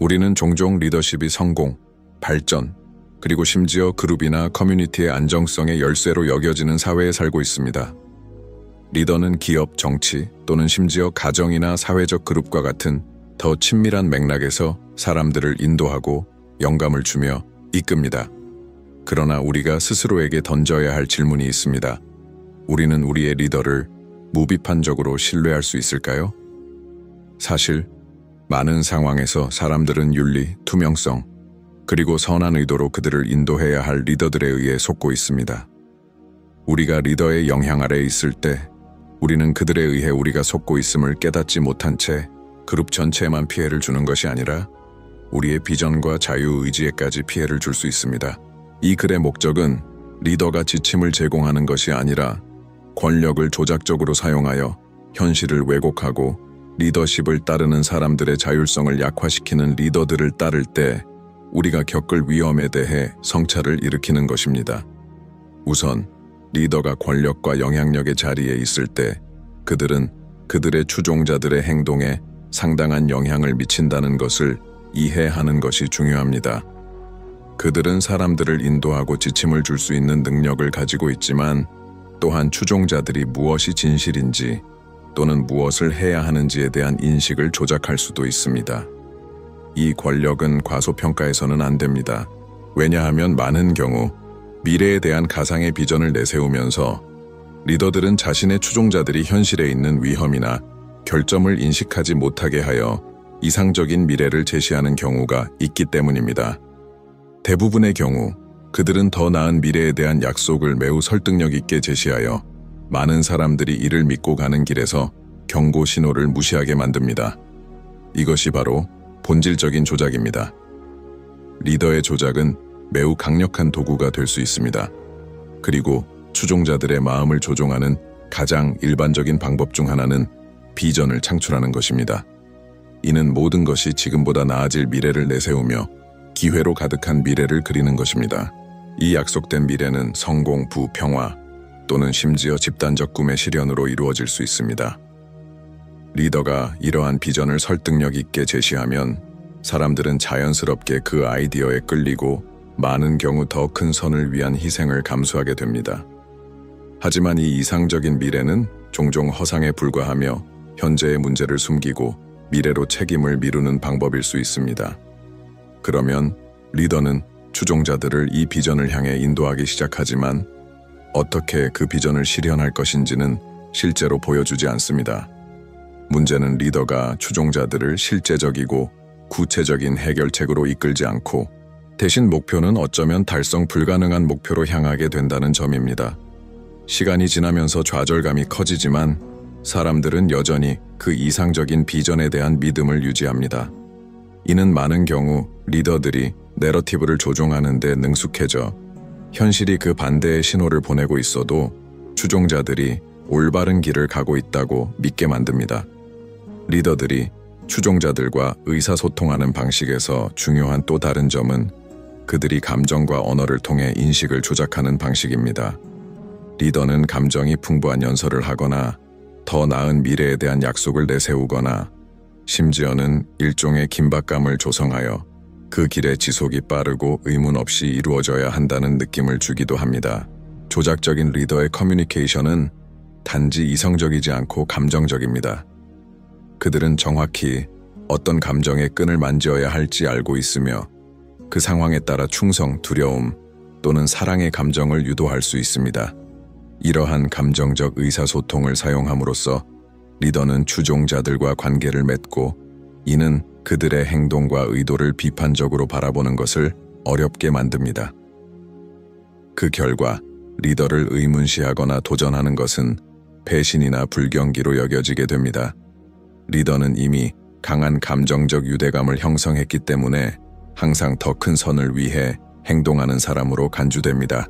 우리는 종종 리더십이 성공, 발전, 그리고 심지어 그룹이나 커뮤니티의 안정성의 열쇠로 여겨지는 사회에 살고 있습니다. 리더는 기업, 정치 또는 심지어 가정이나 사회적 그룹과 같은 더 친밀한 맥락에서 사람들을 인도하고 영감을 주며 이끕니다. 그러나 우리가 스스로에게 던져야 할 질문이 있습니다. 우리는 우리의 리더를 무비판적으로 신뢰할 수 있을까요? 사실 많은 상황에서 사람들은 윤리, 투명성, 그리고 선한 의도로 그들을 인도해야 할 리더들에 의해 속고 있습니다. 우리가 리더의 영향 아래에 있을 때 우리는 그들에 의해 우리가 속고 있음을 깨닫지 못한 채 그룹 전체에만 피해를 주는 것이 아니라 우리의 비전과 자유의지에까지 피해를 줄 수 있습니다. 이 글의 목적은 리더가 지침을 제공하는 것이 아니라 권력을 조작적으로 사용하여 현실을 왜곡하고 리더십을 따르는 사람들의 자율성을 약화시키는 리더들을 따를 때 우리가 겪을 위험에 대해 성찰을 일으키는 것입니다. 우선 리더가 권력과 영향력의 자리에 있을 때 그들은 그들의 추종자들의 행동에 상당한 영향을 미친다는 것을 이해하는 것이 중요합니다. 그들은 사람들을 인도하고 지침을 줄 수 있는 능력을 가지고 있지만 또한 추종자들이 무엇이 진실인지 또는 무엇을 해야 하는지에 대한 인식을 조작할 수도 있습니다. 이 권력은 과소평가해서는 안 됩니다. 왜냐하면 많은 경우 미래에 대한 가상의 비전을 내세우면서 리더들은 자신의 추종자들이 현실에 있는 위험이나 결점을 인식하지 못하게 하여 이상적인 미래를 제시하는 경우가 있기 때문입니다. 대부분의 경우 그들은 더 나은 미래에 대한 약속을 매우 설득력 있게 제시하여 많은 사람들이 이를 믿고 가는 길에서 경고 신호를 무시하게 만듭니다. 이것이 바로 본질적인 조작입니다. 리더의 조작은 매우 강력한 도구가 될 수 있습니다. 그리고 추종자들의 마음을 조종하는 가장 일반적인 방법 중 하나는 비전을 창출하는 것입니다. 이는 모든 것이 지금보다 나아질 미래를 내세우며 기회로 가득한 미래를 그리는 것입니다. 이 약속된 미래는 성공, 부, 평화 또는 심지어 집단적 꿈의 실현으로 이루어질 수 있습니다. 리더가 이러한 비전을 설득력 있게 제시하면 사람들은 자연스럽게 그 아이디어에 끌리고 많은 경우 더 큰 선을 위한 희생을 감수하게 됩니다. 하지만 이 이상적인 미래는 종종 허상에 불과하며 현재의 문제를 숨기고 미래로 책임을 미루는 방법일 수 있습니다. 그러면 리더는 추종자들을 이 비전을 향해 인도하기 시작하지만 어떻게 그 비전을 실현할 것인지는 실제로 보여주지 않습니다. 문제는 리더가 추종자들을 실제적이고 구체적인 해결책으로 이끌지 않고 대신 목표는 어쩌면 달성 불가능한 목표로 향하게 된다는 점입니다. 시간이 지나면서 좌절감이 커지지만 사람들은 여전히 그 이상적인 비전에 대한 믿음을 유지합니다. 이는 많은 경우 리더들이 내러티브를 조종하는 데 능숙해져 현실이 그 반대의 신호를 보내고 있어도 추종자들이 올바른 길을 가고 있다고 믿게 만듭니다. 리더들이 추종자들과 의사소통하는 방식에서 중요한 또 다른 점은 그들이 감정과 언어를 통해 인식을 조작하는 방식입니다. 리더는 감정이 풍부한 연설을 하거나 더 나은 미래에 대한 약속을 내세우거나 심지어는 일종의 긴박감을 조성하여 그 길의 지속이 빠르고 의문 없이 이루어져야 한다는 느낌을 주기도 합니다. 조작적인 리더의 커뮤니케이션은 단지 이성적이지 않고 감정적입니다. 그들은 정확히 어떤 감정의 끈을 만져야 할지 알고 있으며 그 상황에 따라 충성, 두려움 또는 사랑의 감정을 유도할 수 있습니다. 이러한 감정적 의사소통을 사용함으로써 리더는 추종자들과 관계를 맺고 이는 그들의 행동과 의도를 비판적으로 바라보는 것을 어렵게 만듭니다. 그 결과 리더를 의문시하거나 도전하는 것은 배신이나 불경기로 여겨지게 됩니다. 리더는 이미 강한 감정적 유대감을 형성했기 때문에 항상 더 큰 선을 위해 행동하는 사람으로 간주됩니다.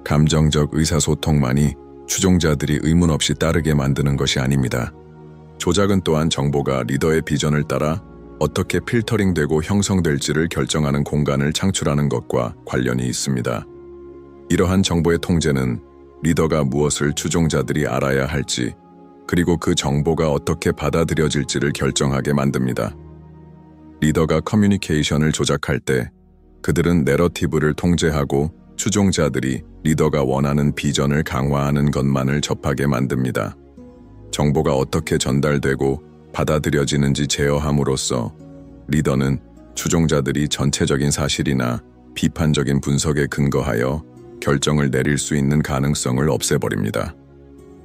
감정적 의사소통만이 추종자들이 의문 없이 따르게 만드는 것이 아닙니다. 조작은 또한 정보가 리더의 비전을 따라 어떻게 필터링되고 형성될지를 결정하는 공간을 창출하는 것과 관련이 있습니다. 이러한 정보의 통제는 리더가 무엇을 추종자들이 알아야 할지 그리고 그 정보가 어떻게 받아들여질지를 결정하게 만듭니다. 리더가 커뮤니케이션을 조작할 때 그들은 내러티브를 통제하고 추종자들이 리더가 원하는 비전을 강화하는 것만을 접하게 만듭니다. 정보가 어떻게 전달되고 받아들여지는지 제어함으로써 리더는 추종자들이 전체적인 사실이나 비판적인 분석에 근거하여 결정을 내릴 수 있는 가능성을 없애버립니다.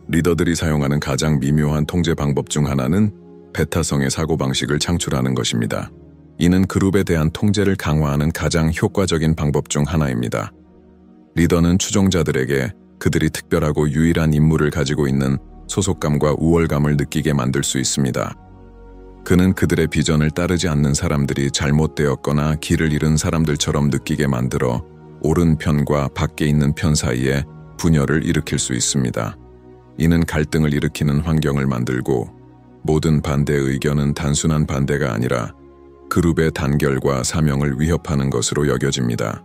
리더들이 사용하는 가장 미묘한 통제 방법 중 하나는 베타성의 사고방식을 창출하는 것입니다. 이는 그룹에 대한 통제를 강화하는 가장 효과적인 방법 중 하나입니다. 리더는 추종자들에게 그들이 특별하고 유일한 임무를 가지고 있는 소속감과 우월감을 느끼게 만들 수 있습니다. 그는 그들의 비전을 따르지 않는 사람들이 잘못되었거나 길을 잃은 사람들처럼 느끼게 만들어 옳은 편과 밖에 있는 편 사이에 분열을 일으킬 수 있습니다. 이는 갈등을 일으키는 환경을 만들고 모든 반대 의견은 단순한 반대가 아니라 그룹의 단결과 사명을 위협하는 것으로 여겨집니다.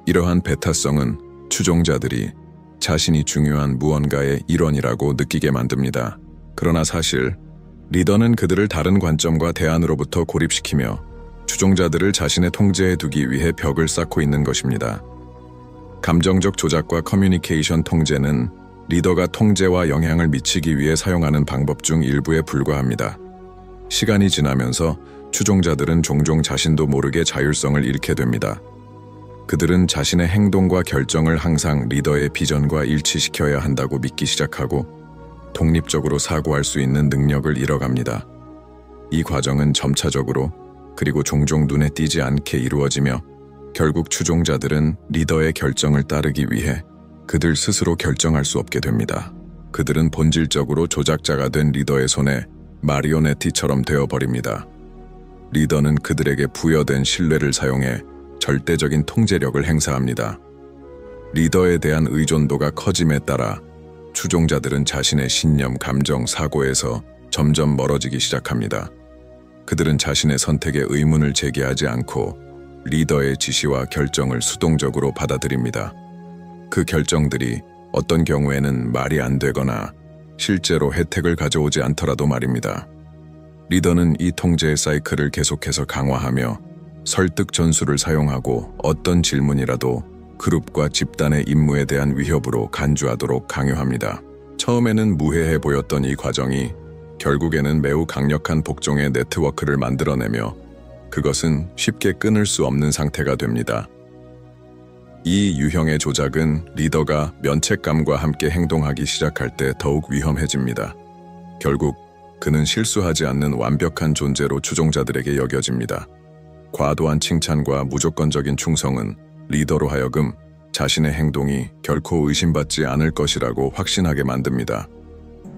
이러한 베타성은 추종자들이 자신이 중요한 무언가의 일원이라고 느끼게 만듭니다. 그러나 사실 리더는 그들을 다른 관점과 대안으로부터 고립시키며 추종자들을 자신의 통제에 두기 위해 벽을 쌓고 있는 것입니다. 감정적 조작과 커뮤니케이션 통제는 리더가 통제와 영향을 미치기 위해 사용하는 방법 중 일부에 불과합니다. 시간이 지나면서 추종자들은 종종 자신도 모르게 자율성을 잃게 됩니다. 그들은 자신의 행동과 결정을 항상 리더의 비전과 일치시켜야 한다고 믿기 시작하고 독립적으로 사고할 수 있는 능력을 잃어갑니다. 이 과정은 점차적으로 그리고 종종 눈에 띄지 않게 이루어지며 결국 추종자들은 리더의 결정을 따르기 위해 그들 스스로 결정할 수 없게 됩니다. 그들은 본질적으로 조작자가 된 리더의 손에 마리오네티처럼 되어버립니다. 리더는 그들에게 부여된 신뢰를 사용해 절대적인 통제력을 행사합니다. 리더에 대한 의존도가 커짐에 따라 추종자들은 자신의 신념, 감정, 사고에서 점점 멀어지기 시작합니다. 그들은 자신의 선택에 의문을 제기하지 않고 리더의 지시와 결정을 수동적으로 받아들입니다. 그 결정들이 어떤 경우에는 말이 안 되거나 실제로 혜택을 가져오지 않더라도 말입니다. 리더는 이 통제의 사이클을 계속해서 강화하며 설득 전술을 사용하고 어떤 질문이라도 그룹과 집단의 임무에 대한 위협으로 간주하도록 강요합니다. 처음에는 무해해 보였던 이 과정이 결국에는 매우 강력한 복종의 네트워크를 만들어내며 그것은 쉽게 끊을 수 없는 상태가 됩니다. 이 유형의 조작은 리더가 면책감과 함께 행동하기 시작할 때 더욱 위험해집니다. 결국 그는 실수하지 않는 완벽한 존재로 추종자들에게 여겨집니다. 과도한 칭찬과 무조건적인 충성은 리더로 하여금 자신의 행동이 결코 의심받지 않을 것이라고 확신하게 만듭니다.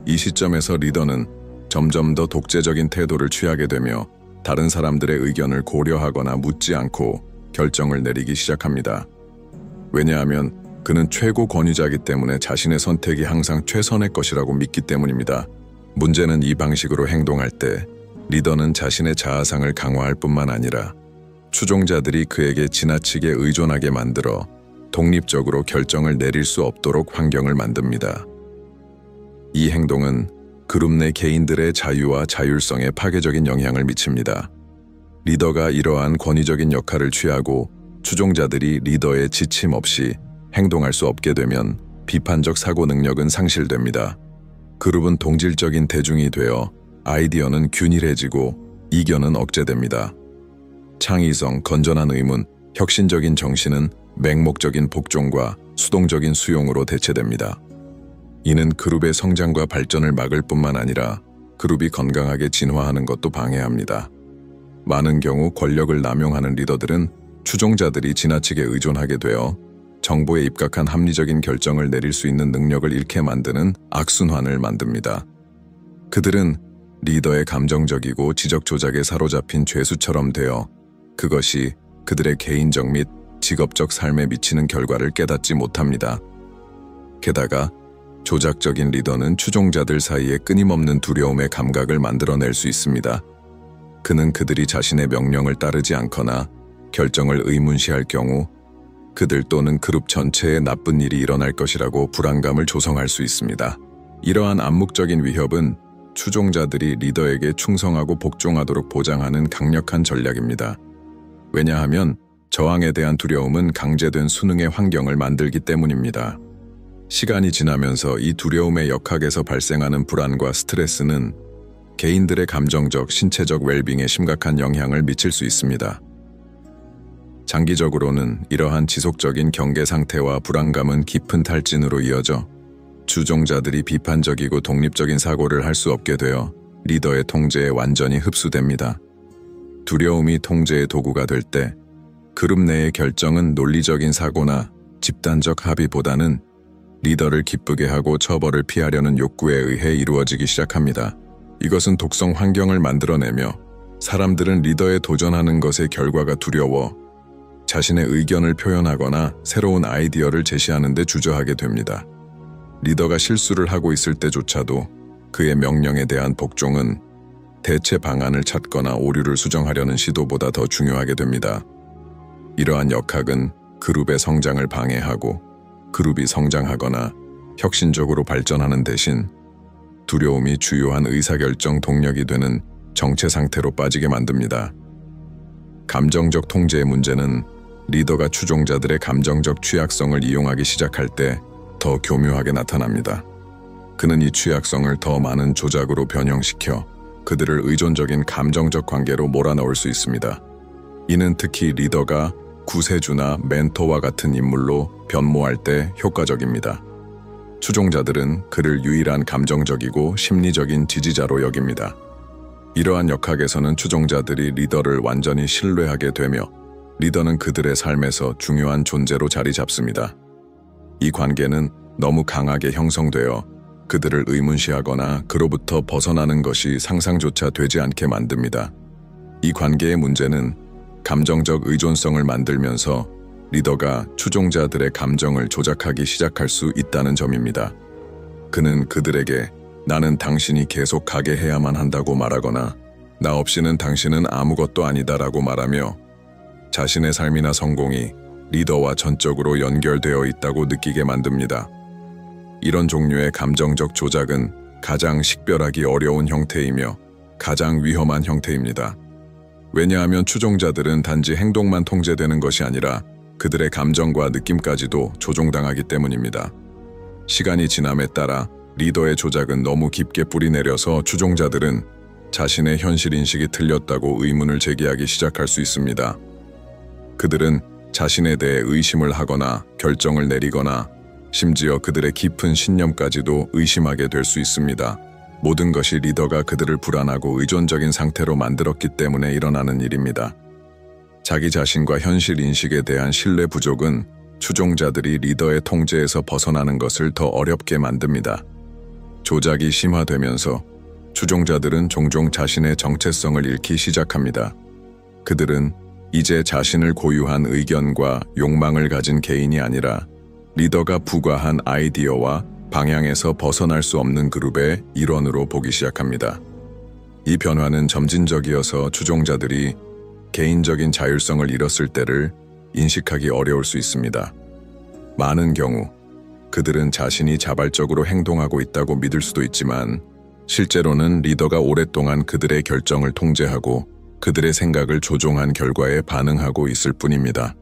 이 시점에서 리더는 점점 더 독재적인 태도를 취하게 되며 다른 사람들의 의견을 고려하거나 묻지 않고 결정을 내리기 시작합니다. 왜냐하면 그는 최고 권위자이기 때문에 자신의 선택이 항상 최선의 것이라고 믿기 때문입니다. 문제는 이 방식으로 행동할 때 리더는 자신의 자아상을 강화할 뿐만 아니라 추종자들이 그에게 지나치게 의존하게 만들어 독립적으로 결정을 내릴 수 없도록 환경을 만듭니다. 이 행동은 그룹 내 개인들의 자유와 자율성에 파괴적인 영향을 미칩니다. 리더가 이러한 권위적인 역할을 취하고 추종자들이 리더의 지침 없이 행동할 수 없게 되면 비판적 사고 능력은 상실됩니다. 그룹은 동질적인 대중이 되어 아이디어는 균일해지고 이견은 억제됩니다. 창의성, 건전한 의문, 혁신적인 정신은 맹목적인 복종과 수동적인 수용으로 대체됩니다. 이는 그룹의 성장과 발전을 막을 뿐만 아니라 그룹이 건강하게 진화하는 것도 방해합니다. 많은 경우 권력을 남용하는 리더들은 추종자들이 지나치게 의존하게 되어 정보에 입각한 합리적인 결정을 내릴 수 있는 능력을 잃게 만드는 악순환을 만듭니다. 그들은 리더의 감정적이고 지적 조작에 사로잡힌 죄수처럼 되어 그것이 그들의 개인적 및 직업적 삶에 미치는 결과를 깨닫지 못합니다. 게다가 조작적인 리더는 추종자들 사이에 끊임없는 두려움의 감각을 만들어낼 수 있습니다. 그는 그들이 자신의 명령을 따르지 않거나 결정을 의문시할 경우 그들 또는 그룹 전체에 나쁜 일이 일어날 것이라고 불안감을 조성할 수 있습니다. 이러한 암묵적인 위협은 추종자들이 리더에게 충성하고 복종하도록 보장하는 강력한 전략입니다. 왜냐하면 저항에 대한 두려움은 강제된 수능의 환경을 만들기 때문입니다. 시간이 지나면서 이 두려움의 역학에서 발생하는 불안과 스트레스는 개인들의 감정적, 신체적 웰빙에 심각한 영향을 미칠 수 있습니다. 장기적으로는 이러한 지속적인 경계 상태와 불안감은 깊은 탈진으로 이어져 추종자들이 비판적이고 독립적인 사고를 할 수 없게 되어 리더의 통제에 완전히 흡수됩니다. 두려움이 통제의 도구가 될 때 그룹 내의 결정은 논리적인 사고나 집단적 합의보다는 리더를 기쁘게 하고 처벌을 피하려는 욕구에 의해 이루어지기 시작합니다. 이것은 독성 환경을 만들어내며 사람들은 리더에 도전하는 것의 결과가 두려워 자신의 의견을 표현하거나 새로운 아이디어를 제시하는 데 주저하게 됩니다. 리더가 실수를 하고 있을 때조차도 그의 명령에 대한 복종은 대체 방안을 찾거나 오류를 수정하려는 시도보다 더 중요하게 됩니다. 이러한 역학은 그룹의 성장을 방해하고 그룹이 성장하거나 혁신적으로 발전하는 대신 두려움이 주요한 의사결정 동력이 되는 정체 상태로 빠지게 만듭니다. 감정적 통제의 문제는 리더가 추종자들의 감정적 취약성을 이용하기 시작할 때 더 교묘하게 나타납니다. 그는 이 취약성을 더 많은 조작으로 변형시켜 그들을 의존적인 감정적 관계로 몰아넣을 수 있습니다. 이는 특히 리더가 구세주나 멘토와 같은 인물로 변모할 때 효과적입니다. 추종자들은 그를 유일한 감정적이고 심리적인 지지자로 여깁니다. 이러한 역학에서는 추종자들이 리더를 완전히 신뢰하게 되며 리더는 그들의 삶에서 중요한 존재로 자리 잡습니다. 이 관계는 너무 강하게 형성되어 그들을 의문시하거나 그로부터 벗어나는 것이 상상조차 되지 않게 만듭니다. 이 관계의 문제는 감정적 의존성을 만들면서 리더가 추종자들의 감정을 조작하기 시작할 수 있다는 점입니다. 그는 그들에게 나는 당신이 계속 가게 해야만 한다고 말하거나 나 없이는 당신은 아무것도 아니다라고 말하며 자신의 삶이나 성공이 리더와 전적으로 연결되어 있다고 느끼게 만듭니다. 이런 종류의 감정적 조작은 가장 식별하기 어려운 형태이며 가장 위험한 형태입니다. 왜냐하면 추종자들은 단지 행동만 통제되는 것이 아니라 그들의 감정과 느낌까지도 조종당하기 때문입니다. 시간이 지남에 따라 리더의 조작은 너무 깊게 뿌리내려서 추종자들은 자신의 현실인식이 틀렸다고 의문을 제기하기 시작할 수 있습니다. 그들은 자신에 대해 의심을 하거나 결정을 내리거나 심지어 그들의 깊은 신념까지도 의심하게 될 수 있습니다. 모든 것이 리더가 그들을 불안하고 의존적인 상태로 만들었기 때문에 일어나는 일입니다. 자기 자신과 현실 인식에 대한 신뢰 부족은 추종자들이 리더의 통제에서 벗어나는 것을 더 어렵게 만듭니다. 조작이 심화되면서 추종자들은 종종 자신의 정체성을 잃기 시작합니다. 그들은 이제 자신을 고유한 의견과 욕망을 가진 개인이 아니라 리더가 부과한 아이디어와 방향에서 벗어날 수 없는 그룹의 일원으로 보기 시작합니다. 이 변화는 점진적이어서 추종자들이 개인적인 자율성을 잃었을 때를 인식하기 어려울 수 있습니다. 많은 경우 그들은 자신이 자발적으로 행동하고 있다고 믿을 수도 있지만 실제로는 리더가 오랫동안 그들의 결정을 통제하고 그들의 생각을 조종한 결과에 반응하고 있을 뿐입니다.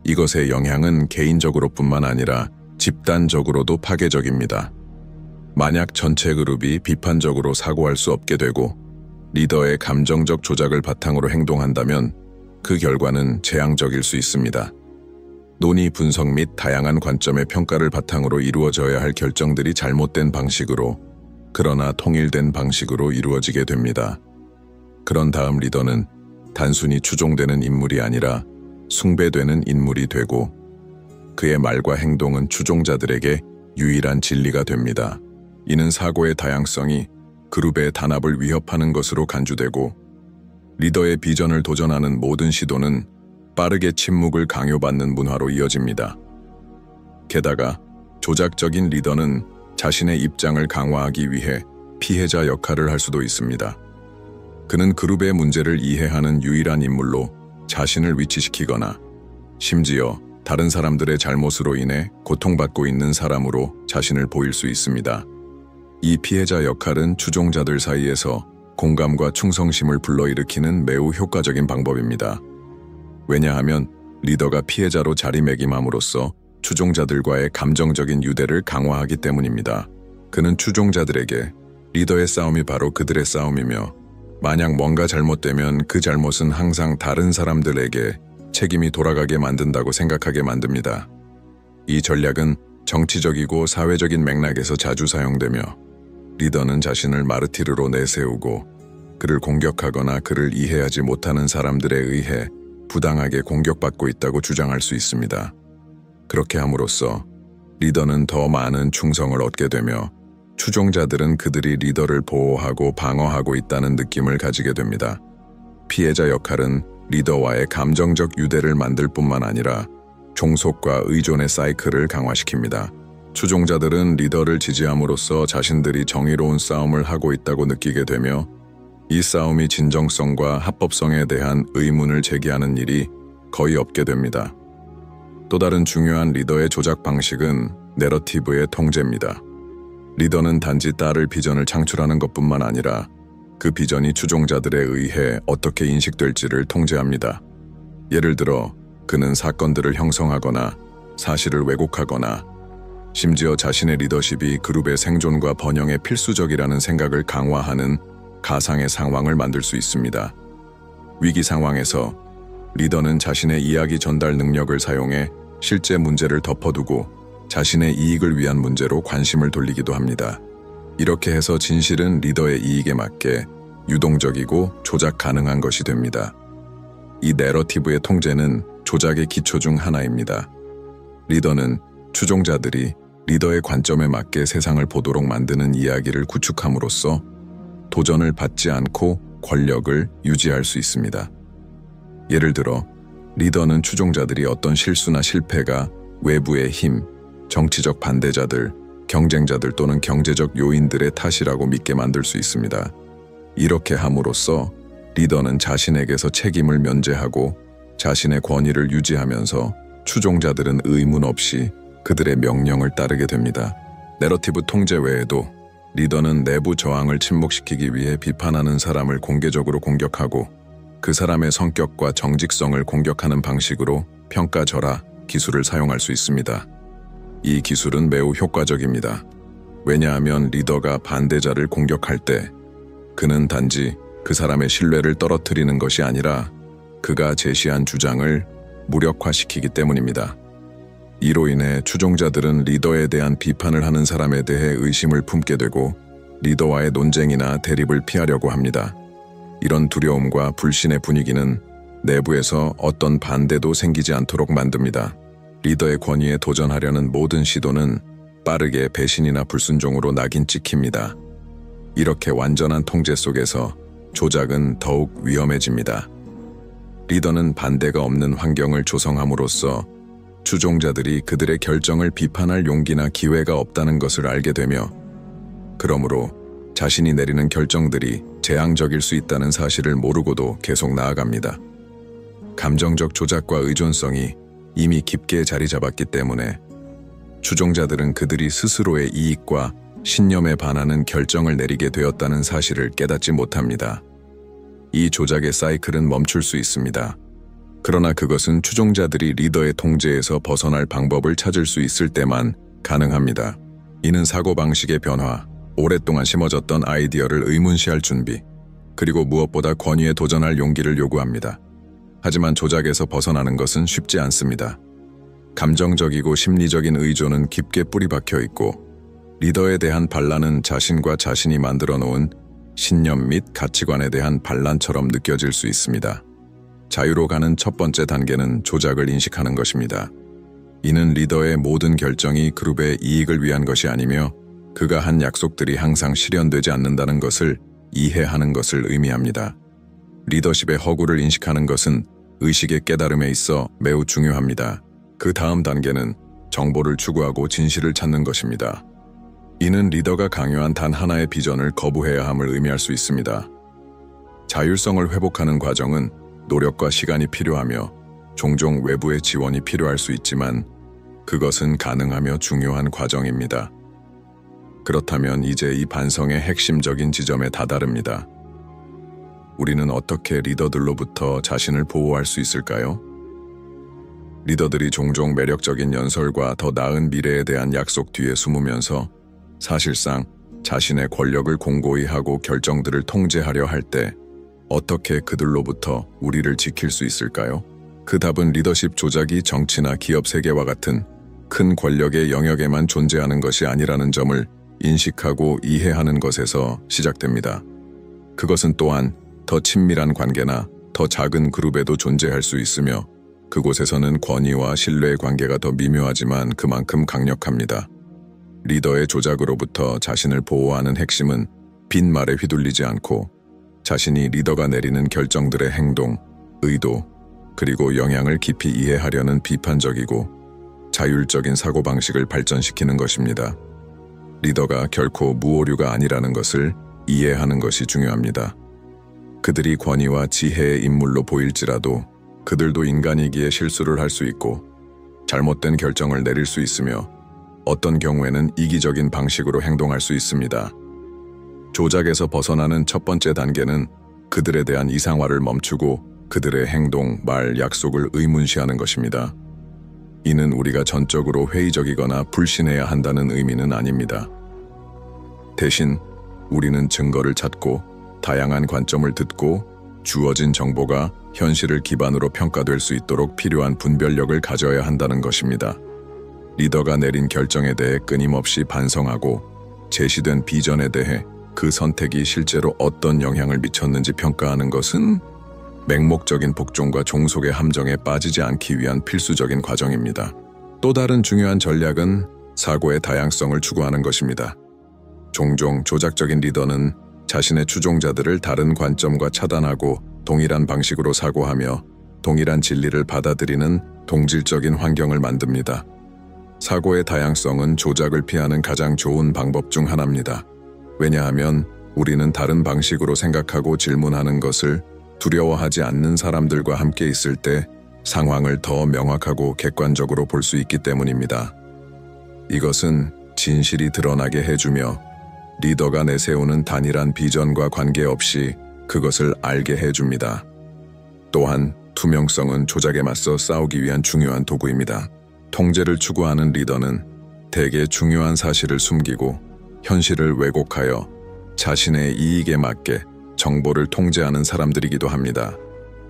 이것의 영향은 개인적으로뿐만 아니라 집단적으로도 파괴적입니다. 만약 전체 그룹이 비판적으로 사고할 수 없게 되고 리더의 감정적 조작을 바탕으로 행동한다면 그 결과는 재앙적일 수 있습니다. 논의 분석 및 다양한 관점의 평가를 바탕으로 이루어져야 할 결정들이 잘못된 방식으로, 그러나 통일된 방식으로 이루어지게 됩니다. 그런 다음 리더는 단순히 추종되는 인물이 아니라 숭배되는 인물이 되고 그의 말과 행동은 추종자들에게 유일한 진리가 됩니다. 이는 사고의 다양성이 그룹의 단합을 위협하는 것으로 간주되고 리더의 비전을 도전하는 모든 시도는 빠르게 침묵을 강요받는 문화로 이어집니다. 게다가 조작적인 리더는 자신의 입장을 강화하기 위해 피해자 역할을 할 수도 있습니다. 그는 그룹의 문제를 이해하는 유일한 인물로 자신을 위치시키거나 심지어 다른 사람들의 잘못으로 인해 고통받고 있는 사람으로 자신을 보일 수 있습니다. 이 피해자 역할은 추종자들 사이에서 공감과 충성심을 불러일으키는 매우 효과적인 방법입니다. 왜냐하면 리더가 피해자로 자리매김함으로써 추종자들과의 감정적인 유대를 강화하기 때문입니다. 그는 추종자들에게 리더의 싸움이 바로 그들의 싸움이며 만약 뭔가 잘못되면 그 잘못은 항상 다른 사람들에게 책임이 돌아가게 만든다고 생각하게 만듭니다. 이 전략은 정치적이고 사회적인 맥락에서 자주 사용되며 리더는 자신을 마르티르로 내세우고 그를 공격하거나 그를 이해하지 못하는 사람들에 의해 부당하게 공격받고 있다고 주장할 수 있습니다. 그렇게 함으로써 리더는 더 많은 충성을 얻게 되며 추종자들은 그들이 리더를 보호하고 방어하고 있다는 느낌을 가지게 됩니다. 피해자 역할은 리더와의 감정적 유대를 만들 뿐만 아니라 종속과 의존의 사이클을 강화시킵니다. 추종자들은 리더를 지지함으로써 자신들이 정의로운 싸움을 하고 있다고 느끼게 되며 이 싸움이 진정성과 합법성에 대한 의문을 제기하는 일이 거의 없게 됩니다. 또 다른 중요한 리더의 조작 방식은 내러티브의 통제입니다. 리더는 단지 따를 비전을 창출하는 것뿐만 아니라 그 비전이 추종자들에 의해 어떻게 인식될지를 통제합니다. 예를 들어 그는 사건들을 형성하거나 사실을 왜곡하거나 심지어 자신의 리더십이 그룹의 생존과 번영에 필수적이라는 생각을 강화하는 가상의 상황을 만들 수 있습니다. 위기 상황에서 리더는 자신의 이야기 전달 능력을 사용해 실제 문제를 덮어두고 자신의 이익을 위한 문제로 관심을 돌리기도 합니다. 이렇게 해서 진실은 리더의 이익에 맞게 유동적이고 조작 가능한 것이 됩니다. 이 내러티브의 통제는 조작의 기초 중 하나입니다. 리더는 추종자들이 리더의 관점에 맞게 세상을 보도록 만드는 이야기를 구축함으로써 도전을 받지 않고 권력을 유지할 수 있습니다. 예를 들어 리더는 추종자들이 어떤 실수나 실패가 외부의 힘, 정치적 반대자들, 경쟁자들 또는 경제적 요인들의 탓이라고 믿게 만들 수 있습니다. 이렇게 함으로써 리더는 자신에게서 책임을 면제하고 자신의 권위를 유지하면서 추종자들은 의문 없이 그들의 명령을 따르게 됩니다. 내러티브 통제 외에도 리더는 내부 저항을 침묵시키기 위해 비판하는 사람을 공개적으로 공격하고 그 사람의 성격과 정직성을 공격하는 방식으로 평가절하 기술을 사용할 수 있습니다. 이 기술은 매우 효과적입니다. 왜냐하면 리더가 반대자를 공격할 때 그는 단지 그 사람의 신뢰를 떨어뜨리는 것이 아니라 그가 제시한 주장을 무력화시키기 때문입니다. 이로 인해 추종자들은 리더에 대한 비판을 하는 사람에 대해 의심을 품게 되고 리더와의 논쟁이나 대립을 피하려고 합니다. 이런 두려움과 불신의 분위기는 내부에서 어떤 반대도 생기지 않도록 만듭니다. 리더의 권위에 도전하려는 모든 시도는 빠르게 배신이나 불순종으로 낙인 찍힙니다. 이렇게 완전한 통제 속에서 조작은 더욱 위험해집니다. 리더는 반대가 없는 환경을 조성함으로써 추종자들이 그들의 결정을 비판할 용기나 기회가 없다는 것을 알게 되며 그러므로 자신이 내리는 결정들이 재앙적일 수 있다는 사실을 모르고도 계속 나아갑니다. 감정적 조작과 의존성이 이미 깊게 자리 잡았기 때문에 추종자들은 그들이 스스로의 이익과 신념에 반하는 결정을 내리게 되었다는 사실을 깨닫지 못합니다. 이 조작의 사이클은 멈출 수 있습니다. 그러나 그것은 추종자들이 리더의 통제에서 벗어날 방법을 찾을 수 있을 때만 가능합니다. 이는 사고방식의 변화, 오랫동안 심어졌던 아이디어를 의문시할 준비, 그리고 무엇보다 권위에 도전할 용기를 요구합니다. 하지만 조작에서 벗어나는 것은 쉽지 않습니다. 감정적이고 심리적인 의존은 깊게 뿌리 박혀 있고 리더에 대한 반란은 자신과 자신이 만들어 놓은 신념 및 가치관에 대한 반란처럼 느껴질 수 있습니다. 자유로 가는 첫 번째 단계는 조작을 인식하는 것입니다. 이는 리더의 모든 결정이 그룹의 이익을 위한 것이 아니며 그가 한 약속들이 항상 실현되지 않는다는 것을 이해하는 것을 의미합니다. 리더십의 허구를 인식하는 것은 의식의 깨달음에 있어 매우 중요합니다. 그 다음 단계는 정보를 추구하고 진실을 찾는 것입니다. 이는 리더가 강요한 단 하나의 비전을 거부해야 함을 의미할 수 있습니다. 자율성을 회복하는 과정은 노력과 시간이 필요하며 종종 외부의 지원이 필요할 수 있지만 그것은 가능하며 중요한 과정입니다. 그렇다면 이제 이 반성의 핵심적인 지점에 다다릅니다. 우리는 어떻게 리더들로부터 자신을 보호할 수 있을까요? 리더들이 종종 매력적인 연설과 더 나은 미래에 대한 약속 뒤에 숨으면서 사실상 자신의 권력을 공고히 하고 결정들을 통제하려 할 때 어떻게 그들로부터 우리를 지킬 수 있을까요? 그 답은 리더십 조작이 정치나 기업 세계와 같은 큰 권력의 영역에만 존재하는 것이 아니라는 점을 인식하고 이해하는 것에서 시작됩니다. 그것은 또한 더 친밀한 관계나 더 작은 그룹에도 존재할 수 있으며 그곳에서는 권위와 신뢰의 관계가 더 미묘하지만 그만큼 강력합니다. 리더의 조작으로부터 자신을 보호하는 핵심은 빈말에 휘둘리지 않고 자신이 리더가 내리는 결정들의 행동, 의도, 그리고 영향을 깊이 이해하려는 비판적이고 자율적인 사고방식을 발전시키는 것입니다. 리더가 결코 무오류가 아니라는 것을 이해하는 것이 중요합니다. 그들이 권위와 지혜의 인물로 보일지라도 그들도 인간이기에 실수를 할 수 있고 잘못된 결정을 내릴 수 있으며 어떤 경우에는 이기적인 방식으로 행동할 수 있습니다. 조작에서 벗어나는 첫 번째 단계는 그들에 대한 이상화를 멈추고 그들의 행동, 말, 약속을 의문시하는 것입니다. 이는 우리가 전적으로 회의적이거나 불신해야 한다는 의미는 아닙니다. 대신 우리는 증거를 찾고 다양한 관점을 듣고 주어진 정보가 현실을 기반으로 평가될 수 있도록 필요한 분별력을 가져야 한다는 것입니다. 리더가 내린 결정에 대해 끊임없이 반성하고 제시된 비전에 대해 그 선택이 실제로 어떤 영향을 미쳤는지 평가하는 것은 맹목적인 복종과 종속의 함정에 빠지지 않기 위한 필수적인 과정입니다. 또 다른 중요한 전략은 사고의 다양성을 추구하는 것입니다. 종종 조작적인 리더는 자신의 추종자들을 다른 관점과 차단하고 동일한 방식으로 사고하며 동일한 진리를 받아들이는 동질적인 환경을 만듭니다. 사고의 다양성은 조작을 피하는 가장 좋은 방법 중 하나입니다. 왜냐하면 우리는 다른 방식으로 생각하고 질문하는 것을 두려워하지 않는 사람들과 함께 있을 때 상황을 더 명확하고 객관적으로 볼 수 있기 때문입니다. 이것은 진실이 드러나게 해주며 리더가 내세우는 단일한 비전과 관계없이 그것을 알게 해줍니다. 또한 투명성은 조작에 맞서 싸우기 위한 중요한 도구입니다. 통제를 추구하는 리더는 대개 중요한 사실을 숨기고 현실을 왜곡하여 자신의 이익에 맞게 정보를 통제하는 사람들이기도 합니다.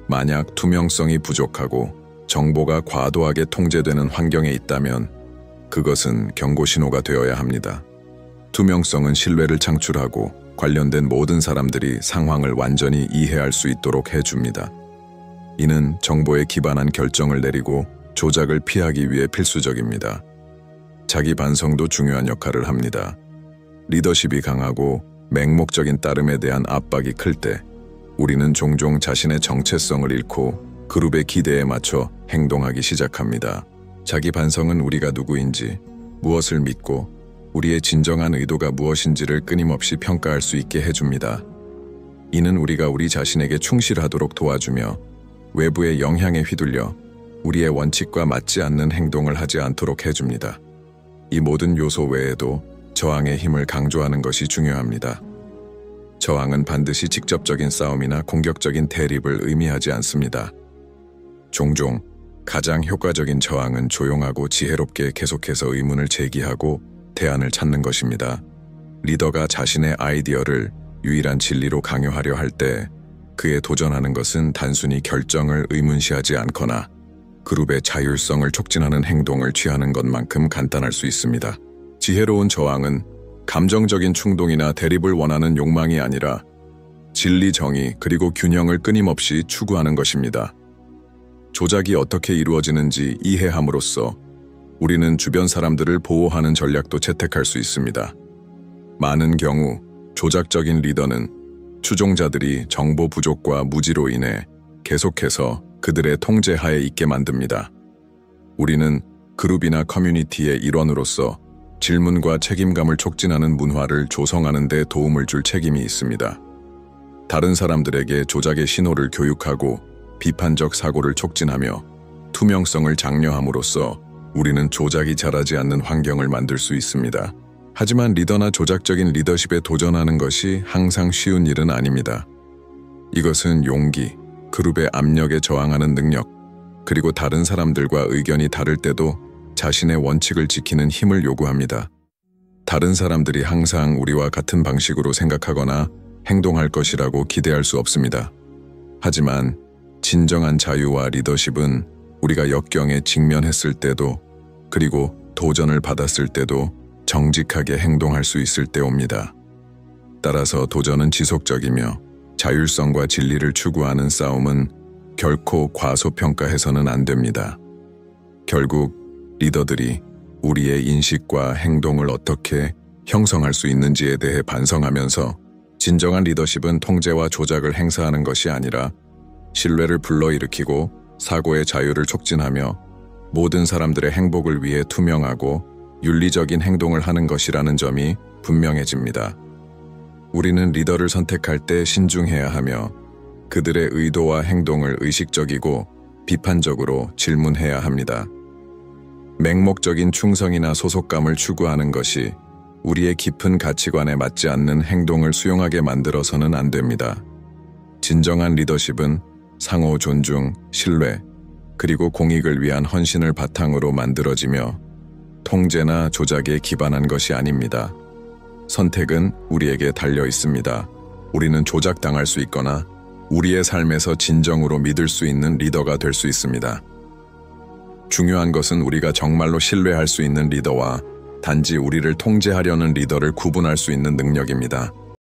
만약 투명성이 부족하고 정보가 과도하게 통제되는 환경에 있다면 그것은 경고 신호가 되어야 합니다. 투명성은 신뢰를 창출하고 관련된 모든 사람들이 상황을 완전히 이해할 수 있도록 해줍니다. 이는 정보에 기반한 결정을 내리고 조작을 피하기 위해 필수적입니다. 자기 반성도 중요한 역할을 합니다. 리더십이 강하고 맹목적인 따름에 대한 압박이 클 때 우리는 종종 자신의 정체성을 잃고 그룹의 기대에 맞춰 행동하기 시작합니다. 자기 반성은 우리가 누구인지, 무엇을 믿고 우리의 진정한 의도가 무엇인지를 끊임없이 평가할 수 있게 해줍니다. 이는 우리가 우리 자신에게 충실하도록 도와주며 외부의 영향에 휘둘려 우리의 원칙과 맞지 않는 행동을 하지 않도록 해줍니다. 이 모든 요소 외에도 저항의 힘을 강조하는 것이 중요합니다. 저항은 반드시 직접적인 싸움이나 공격적인 대립을 의미하지 않습니다. 종종 가장 효과적인 저항은 조용하고 지혜롭게 계속해서 의문을 제기하고 대안을 찾는 것입니다. 리더가 자신의 아이디어를 유일한 진리로 강요하려 할 때 그에 도전하는 것은 단순히 결정을 의문시하지 않거나 그룹의 자율성을 촉진하는 행동을 취하는 것만큼 간단할 수 있습니다. 지혜로운 저항은 감정적인 충동이나 대립을 원하는 욕망이 아니라 진리, 정의, 그리고 균형을 끊임없이 추구하는 것입니다. 조작이 어떻게 이루어지는지 이해함으로써 우리는 주변 사람들을 보호하는 전략도 채택할 수 있습니다. 많은 경우 조작적인 리더는 추종자들이 정보 부족과 무지로 인해 계속해서 그들의 통제하에 있게 만듭니다. 우리는 그룹이나 커뮤니티의 일원으로서 질문과 책임감을 촉진하는 문화를 조성하는 데 도움을 줄 책임이 있습니다. 다른 사람들에게 조작의 신호를 교육하고 비판적 사고를 촉진하며 투명성을 장려함으로써 우리는 조작이 자라지 않는 환경을 만들 수 있습니다. 하지만 리더나 조작적인 리더십에 도전하는 것이 항상 쉬운 일은 아닙니다. 이것은 용기, 그룹의 압력에 저항하는 능력, 그리고 다른 사람들과 의견이 다를 때도 자신의 원칙을 지키는 힘을 요구합니다. 다른 사람들이 항상 우리와 같은 방식으로 생각하거나 행동할 것이라고 기대할 수 없습니다. 하지만 진정한 자유와 리더십은 우리가 역경에 직면했을 때도, 그리고 도전을 받았을 때도 정직하게 행동할 수 있을 때 옵니다. 따라서 도전은 지속적이며 자율성과 진리를 추구하는 싸움은 결코 과소평가해서는 안 됩니다. 결국 리더들이 우리의 인식과 행동을 어떻게 형성할 수 있는지에 대해 반성하면서 진정한 리더십은 통제와 조작을 행사하는 것이 아니라 신뢰를 불러일으키고 사고의 자유를 촉진하며 모든 사람들의 행복을 위해 투명하고 윤리적인 행동을 하는 것이라는 점이 분명해집니다. 우리는 리더를 선택할 때 신중해야 하며 그들의 의도와 행동을 의식적이고 비판적으로 질문해야 합니다. 맹목적인 충성이나 소속감을 추구하는 것이 우리의 깊은 가치관에 맞지 않는 행동을 수용하게 만들어서는 안 됩니다. 진정한 리더십은 상호 존중, 신뢰, 그리고 공익을 위한 헌신을 바탕으로 만들어지며 통제나 조작에 기반한 것이 아닙니다. 선택은 우리에게 달려 있습니다. 우리는 조작당할 수 있거나 우리의 삶에서 진정으로 믿을 수 있는 리더가 될 수 있습니다. 중요한 것은 우리가 정말로 신뢰할 수 있는 리더와 단지 우리를 통제하려는 리더를 구분할 수 있는 능력입니다.